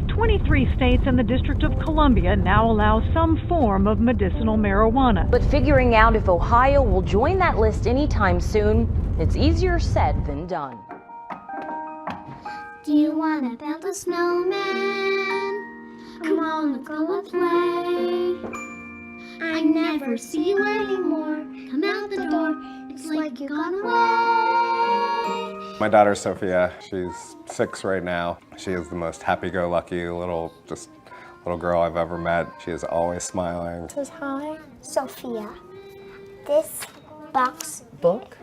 23 states and the District of Columbia now allow some form of medicinal marijuana. But figuring out if Ohio will join that list anytime soon, it's easier said than done. Do you want to build a snowman? Come on, let's go and play. I never see you anymore. Come out the door, it's like you've gone away. My daughter Sophia, she's 6 right now. She is the most happy-go-lucky little girl I've ever met. She is always smiling. Says hi, Sophia. This book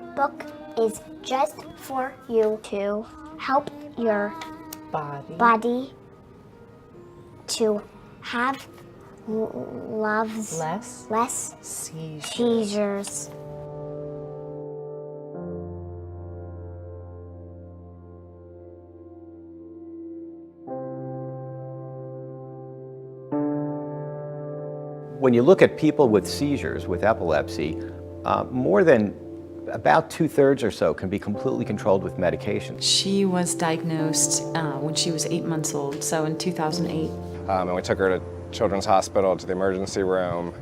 is just for you to help your body to have less seizures. When you look at people with seizures, with epilepsy, more than about 2/3 or so can be completely controlled with medication. She was diagnosed when she was 8 months old, so in 2008. And we took her to Children's Hospital, to the emergency room,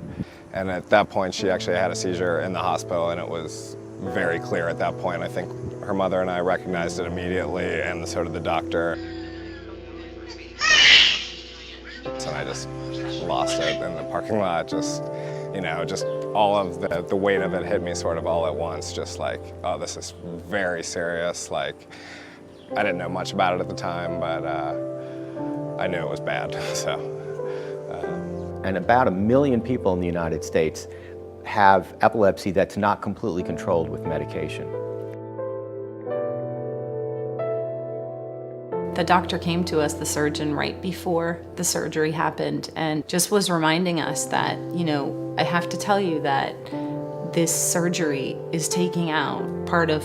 and at that point she actually had a seizure in the hospital, and it was very clear at that point. I think her mother and I recognized it immediately, and so did the doctor. And I just lost it in the parking lot, just all of the weight of it hit me sort of all at once, just like, oh, this is very serious. Like, I didn't know much about it at the time, but I knew it was bad, so. And about 1 million people in the United States have epilepsy that's not completely controlled with medication. The doctor came to us, the surgeon, right before the surgery happened, and just was reminding us that, I have to tell you that this surgery is taking out part of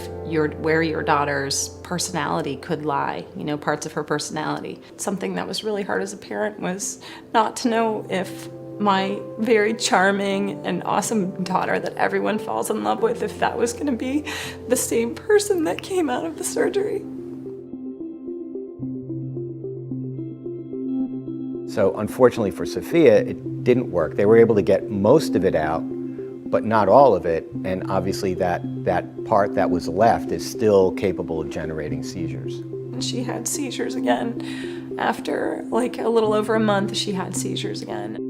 where your daughter's personality could lie, parts of her personality. Something that was really hard as a parent was not to know if my very charming and awesome daughter that everyone falls in love with, if that was going to be the same person that came out of the surgery. So unfortunately for Sophia, it didn't work. They were able to get most of it out, but not all of it, and obviously that part that was left is still capable of generating seizures. She had seizures again. After like a little over a month, she had seizures again.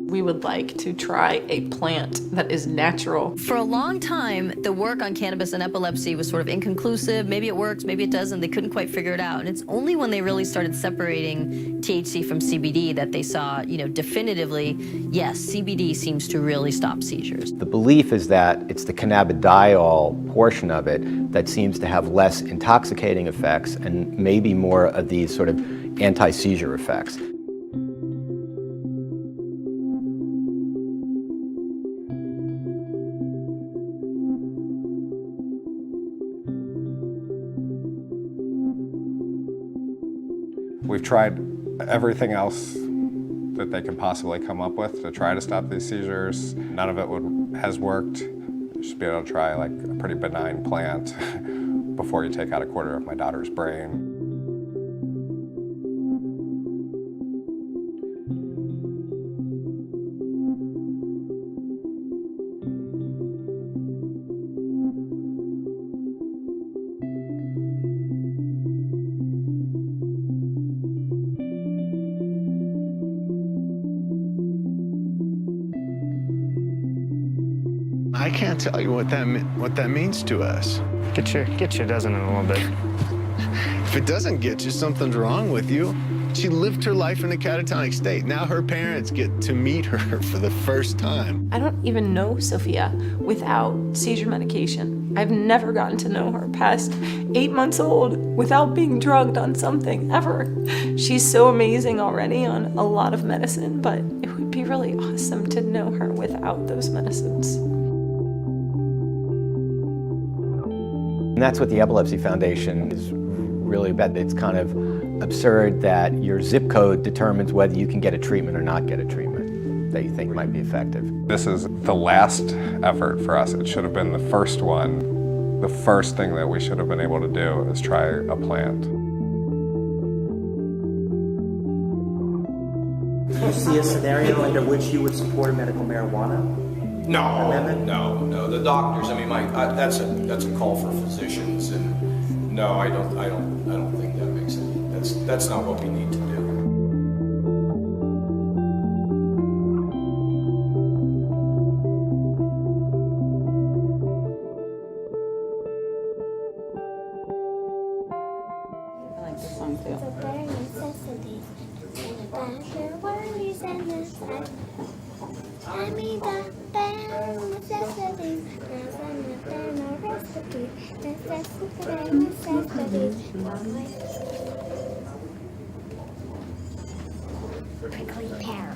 We would like to try a plant that is natural. For a long time, the work on cannabis and epilepsy was sort of inconclusive. Maybe it works, maybe it doesn't. They couldn't quite figure it out. And it's only when they really started separating THC from CBD that they saw, definitively, yes, CBD seems to really stop seizures. The belief is that it's the cannabidiol portion of it that seems to have less intoxicating effects and maybe more of these sort of anti-seizure effects. We've tried everything else that they could possibly come up with to try to stop these seizures. None of it has worked. You should be able to try like a pretty benign plant before you take out a quarter of my daughter's brain. I can't tell you what that means to us. Get you, doesn't it, a little bit? If it doesn't get you, something's wrong with you. She lived her life in a catatonic state. Now her parents get to meet her for the first time. I don't even know Sophia without seizure medication. I've never gotten to know her past 8 months old without being drugged on something, ever. She's so amazing already on a lot of medicine, but it would be really awesome to know her without those medicines. And that's what the Epilepsy Foundation is really about. It's kind of absurd that your zip code determines whether you can get a treatment or not get a treatment that you think might be effective. This is the last effort for us. It should have been the first one. the first thing that we should have been able to do is try a plant. Do you see a scenario under which you would support a medical marijuana amendment? No. The doctors. I mean, that's a call for physicians, and no, I don't think that makes any. That's not what we need to do. I like this song too. The bare necessities, the bare worries and the stress. I mean the bare necessities, there's the bare no recipe, necessities. Prickly pear.